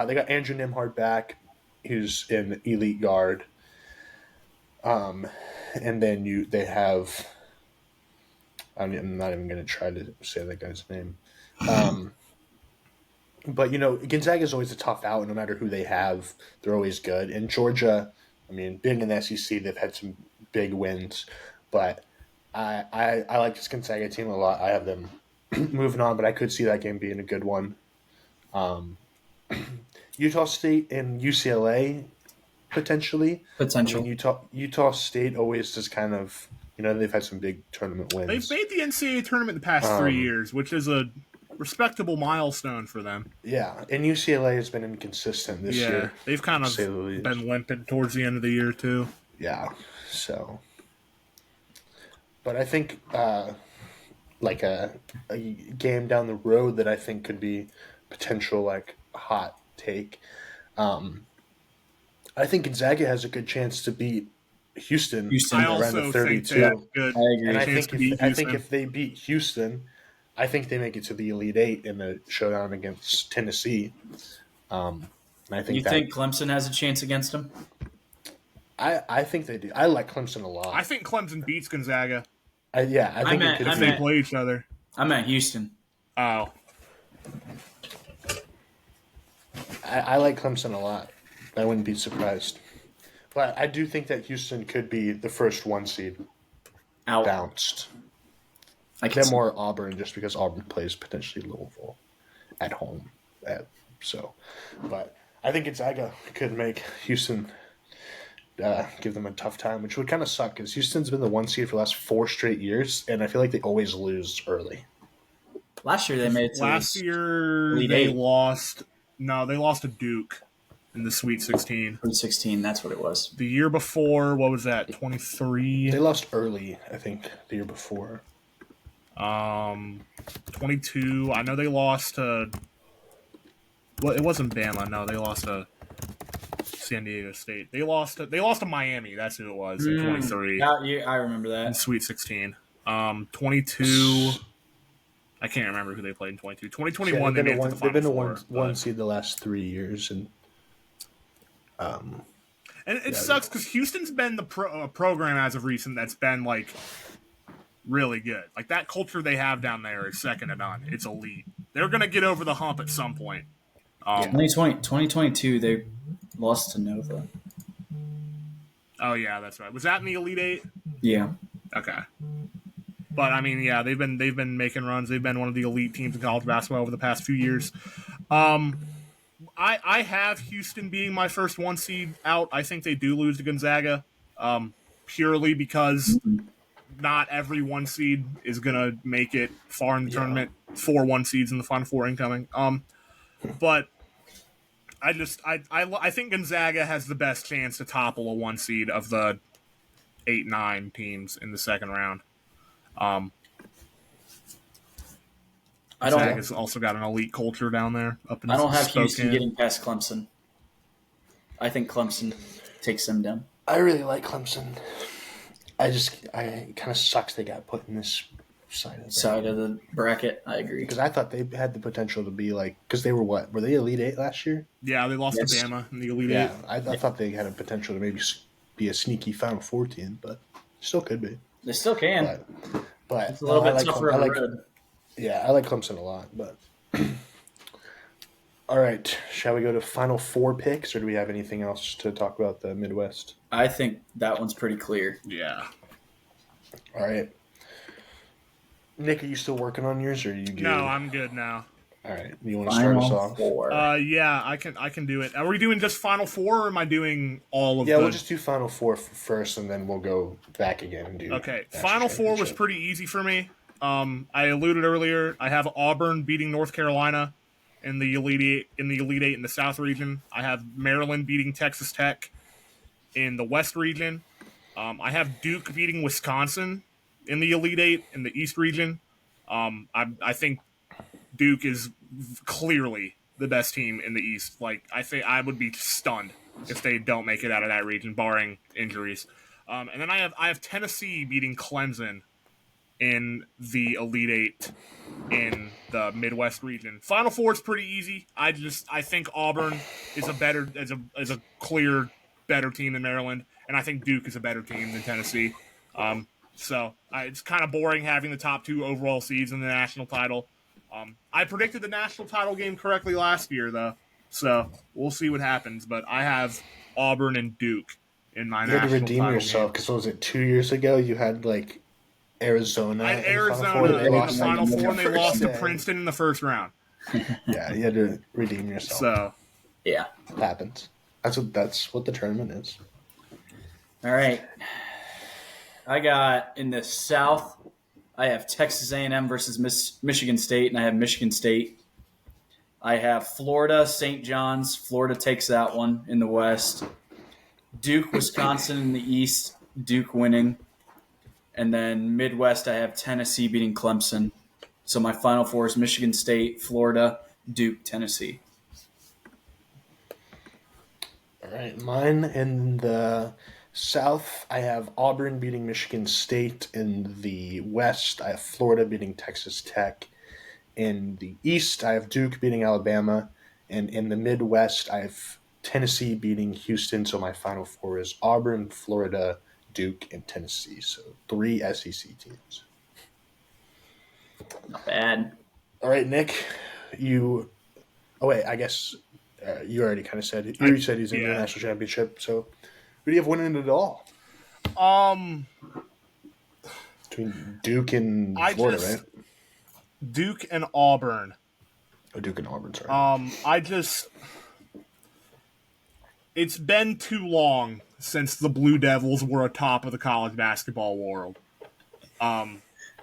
They got Andrew Nembhard back, who's an elite guard. And then they have. I'm not even going to try to say that guy's name. But Gonzaga is always a tough out. No matter who they have, they're always good. And Georgia, I mean, being in the SEC, they've had some big wins. But I like this Gonzaga team a lot. I have them moving on, but I could see that game being a good one. Utah State and UCLA potentially. Potential. I mean, Utah State always just kind of they've had some big tournament wins. They've made the NCAA tournament the past 3 years, which is a respectable milestone for them. Yeah, and UCLA has been inconsistent this year. Yeah, they've kind of been limping towards the end of the year too. Yeah, so. But I think like a game down the road that I think could be potential like hot take. I think Gonzaga has a good chance to beat Houston around the 32. Good. I agree. And I think if they beat Houston, I think they make it to the Elite Eight in the showdown against Tennessee. And I think think Clemson has a chance against them? I think they do. I like Clemson a lot. I think Clemson beats Gonzaga. I think if they play each other. I'm at Houston. Oh. I like Clemson a lot. I wouldn't be surprised. But I do think that Houston could be the first 1 seed bounced. They're more Auburn just because Auburn plays potentially Louisville at home. But I think Gonzaga could make Houston give them a tough time, which would kind of suck because Houston's been the 1 seed for the last 4 straight years, and I feel like they always lose early. Last year they made it to Last year Elite they Eight. lost. No, they lost to Duke in the Sweet 16. 2016, that's what it was. The year before, what was that? 23. They lost early, I think, the year before. 22. I know they lost to. Well, it wasn't Bama. No, they lost to San Diego State. They lost to Miami. That's who it was in 23. I remember In that. Sweet 16. 22. I can't remember who they played in 22. 2021, Yeah, they made it to the they've been Final a Four, one seed the last 3 years, and it sucks because Houston's been the program as of recent that's been like really good. Like that culture they have down there is second to none. It's elite. They're gonna get over the hump at some point. 2022, they lost to Nova. Oh yeah, that's right. Was that in the Elite Eight? Yeah. Okay. But I mean, yeah, they've been making runs. They've been one of the elite teams in college basketball over the past few years. I have Houston being my first 1 seed out. I think they do lose to Gonzaga, purely because not every 1 seed is gonna make it far in the tournament. 4 1 seeds in the Final Four incoming. But I think Gonzaga has the best chance to topple a 1 seed of the 8-9 teams in the second round. Gonzaga's also got an elite culture down there. Up in I don't have Spokane. Houston getting past Clemson. I think Clemson takes them down. I really like Clemson. It kind of sucks they got put in this side of the bracket. I agree because I thought they had the potential to be like because they were what were they Elite Eight last year? Yeah, they lost to Bama in the Elite Eight. I thought they had a potential to maybe be a sneaky Final Four team, but still could be. They still can. But it's a little bit tougher on the road. Yeah, I like Clemson a lot, but all right. Shall we go to Final Four picks, or do we have anything else to talk about the Midwest? I think that one's pretty clear. Yeah. All right. Nick, are you still working on yours, or are you good? No, I'm good now. All right. You want to start us off? Four. Yeah, I can do it. Are we doing just Final Four, or am I doing all of Yeah, we'll just do Final Four first, and then we'll go back again and do. Okay, Final Four was pretty easy for me. I alluded earlier. I have Auburn beating North Carolina in the Elite Eight in the South region. I have Maryland beating Texas Tech in the West region. I have Duke beating Wisconsin in the Elite Eight in the East region. I think Duke is clearly the best team in the East. Like I think I would be stunned if they don't make it out of that region, barring injuries. And then I have Tennessee beating Clemson in the Elite Eight in the Midwest region. Final Four is pretty easy. I think Auburn is a clear better team than Maryland, and I think Duke is a better team than Tennessee. So it's kind of boring having the top 2 overall seeds in the national title. I predicted the national title game correctly last year, though, so we'll see what happens. But I have Auburn and Duke in my national title game. You had to redeem yourself because what was it 2 years ago? You had like Arizona. I had Arizona in the Final Four, and they lost to Princeton in the first round. Yeah, you had to redeem yourself. So, yeah, it happens. That's what the tournament is. All right, I got in the South. I have Texas A&M versus Michigan State, and I have Michigan State. I have Florida, St. John's. Florida takes that one in the West. Duke, Wisconsin in the East. Duke winning. And then Midwest, I have Tennessee beating Clemson. So my Final Four is Michigan State, Florida, Duke, Tennessee. All right, mine in the South, I have Auburn beating Michigan State. In the West, I have Florida beating Texas Tech. In the East, I have Duke beating Alabama. And in the Midwest, I have Tennessee beating Houston. So my Final Four is Auburn, Florida, Duke, and Tennessee. So 3 SEC teams. Not bad. All right, Nick, you... Oh, wait, I guess you already kind of said it. You said he's in the national championship, so who do you have winning it all? Between Duke and Florida, right? Duke and Auburn. Oh, Duke and Auburn, sorry. It's been too long since the Blue Devils were atop of the college basketball world.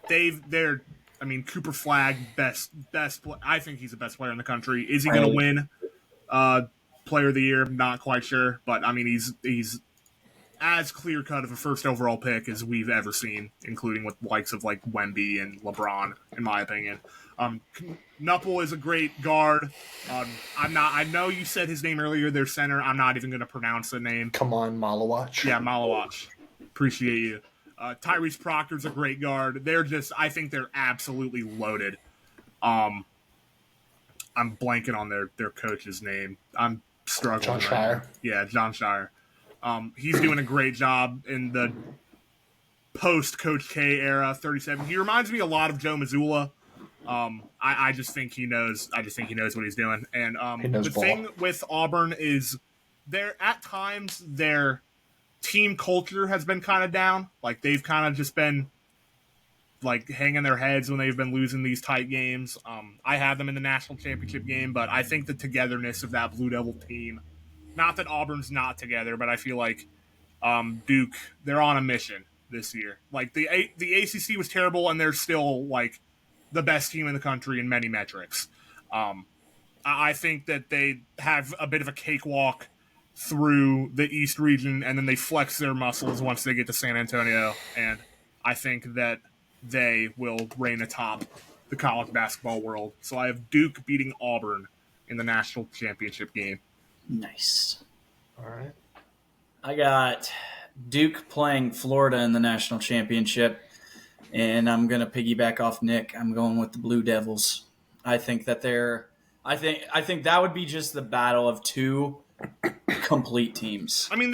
They're I mean, Cooper Flagg, best. I think he's the best player in the country. Is he going to win Player of the Year? Not quite sure, but I mean, he's as clear cut of a first overall pick as we've ever seen, including with likes of like Wemby and LeBron, in my opinion. Knuppel is a great guard. I know you said his name earlier. Their center. I'm not even going to pronounce the name. Come on, Malawach. Yeah, Malawach. Appreciate you. Tyrese Proctor's a great guard. I think they're absolutely loaded. I'm blanking on their coach's name. I'm struggling. John Shire. Yeah, John Shire. He's doing a great job in the post Coach K era. 37. He reminds me a lot of Joe Mazzulla. I just think he knows. I just think he knows what he's doing. And the thing with Auburn is at times their team culture has been kind of down. Like they've kind of just been like hanging their heads when they've been losing these tight games. I have them in the national championship game, but I think the togetherness of that Blue Devil team. Not that Auburn's not together, but I feel like Duke, they're on a mission this year. Like the ACC was terrible, and they're still like the best team in the country in many metrics. I think that they have a bit of a cakewalk through the East region, and then they flex their muscles once they get to San Antonio. And I think that they will reign atop the college basketball world. So I have Duke beating Auburn in the national championship game. Nice. All right. I got Duke playing Florida in the national championship, and I'm going to piggyback off Nick. I'm going with the Blue Devils. I think that I think that would be just the battle of two complete teams. I mean,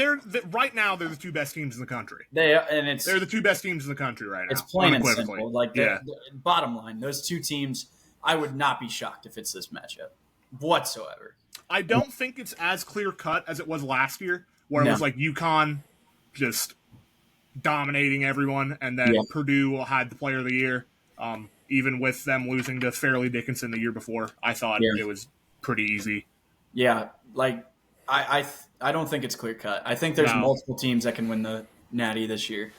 right now they're the two best teams in the country. They're the two best teams in the country right now. It's plain and simple. Like the bottom line, those two teams, I would not be shocked if it's this matchup whatsoever. I don't think it's as clear cut as it was last year, where it was like UConn just dominating everyone, and then Purdue had the Player of the Year, even with them losing to Fairleigh Dickinson the year before. I thought it was pretty easy. Yeah, like I don't think it's clear cut. I think there's multiple teams that can win the Natty this year,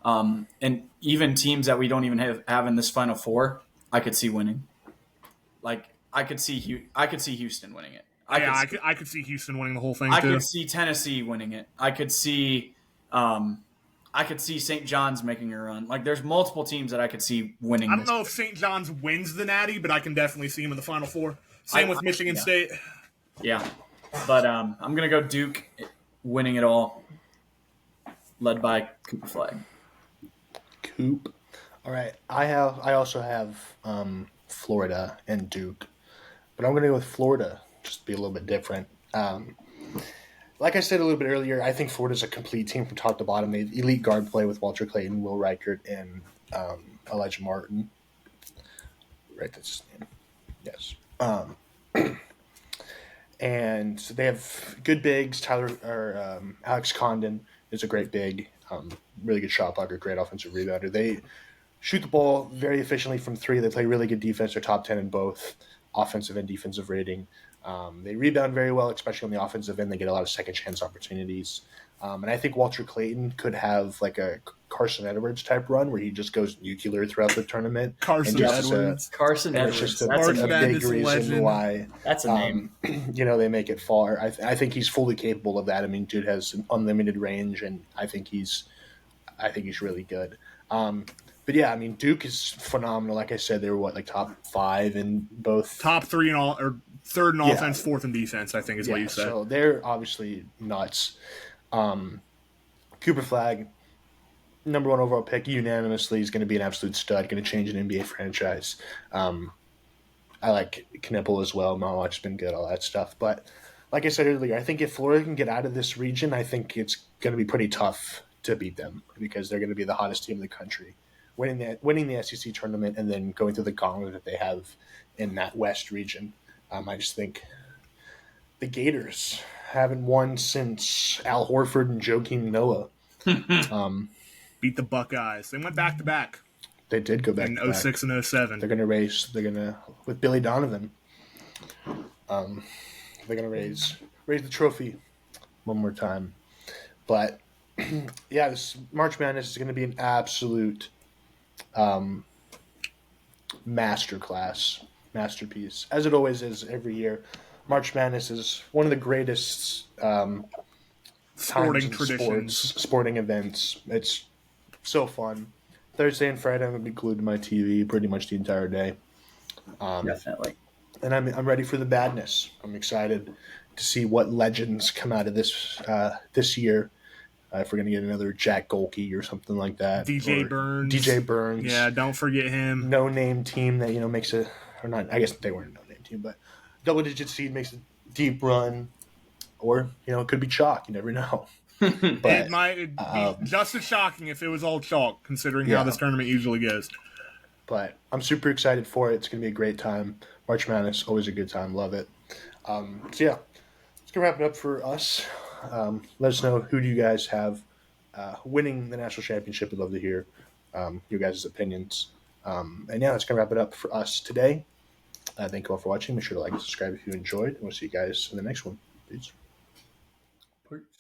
and even teams that we don't even have in this Final Four, I could see winning. Like I could see Houston winning it. I could see Houston winning the whole thing. I could see Tennessee winning it. I could see St. John's making a run. Like, there's multiple teams that I could see winning. I don't know if St. John's wins the Natty, but I can definitely see them in the Final Four. Same with Michigan State. Yeah, but I'm gonna go Duke winning it all, led by Cooper Flagg. Coop. All right, I also have Florida and Duke, but I'm gonna go with Florida. Just be a little bit different. Like I said a little bit earlier, I think Florida's a complete team from top to bottom. They have elite guard play with Walter Clayton, Will Reichert, and Elijah Martin. Right, that's his name. Yes. And they have good bigs. Alex Condon is a great big, really good shot blocker, great offensive rebounder. They shoot the ball very efficiently from three. They play really good defense. They're top 10 in both offensive and defensive rating. They rebound very well, especially on the offensive end. They get a lot of second chance opportunities. And I think Walter Clayton could have like a Carson Edwards type run where he just goes nuclear throughout the tournament. Carson Edwards. That's a big reason legend. Why that's a name. They make it far. I think he's fully capable of that. I mean, dude has an unlimited range, and I think he's really good. But yeah, I mean, Duke is phenomenal. Like I said, they were like top 5 in both, top 3 in all, or third in offense, 4th in defense. I think is what you said. So they're obviously nuts. Cooper Flagg, number 1 overall pick, unanimously is going to be an absolute stud. Going to change an NBA franchise. I like Knippel as well. Malawach's been good, all that stuff. But like I said earlier, I think if Florida can get out of this region, I think it's going to be pretty tough to beat them because they're going to be the hottest team in the country. Winning the SEC tournament and then going through the gauntlet that they have in that West region. I just think the Gators haven't won since Al Horford and Joakim Noah. Beat the Buckeyes. They went back to back. They did go back in 06 and 07. They're going to with Billy Donovan. They're going to raise the trophy one more time. But yeah, this March Madness is going to be an absolute masterpiece, as it always is every year. March Madness is one of the greatest times Sporting in traditions. sporting events. It's so fun. Thursday and Friday, I'm going to be glued to my TV pretty much the entire day. Definitely. And I'm ready for the badness. I'm excited to see what legends come out of this year. If we're going to get another Jack Golke or something like that. DJ Burns. DJ Burns. Yeah, don't forget him. No name team that, makes a, or not, I guess they weren't a no name team, but double digit seed makes a deep run. Or, it could be chalk. You never know. But it might be just as shocking if it was all chalk, considering how this tournament usually goes. But I'm super excited for it. It's going to be a great time. March Madness, always a good time. Love it. So, yeah, let's go wrap it up for us. Let us know who do you guys have winning the national championship. We'd love to hear your guys' opinions. And, yeah, that's going to wrap it up for us today. Thank you all for watching. Make sure to like and subscribe if you enjoyed. And we'll see you guys in the next one. Peace.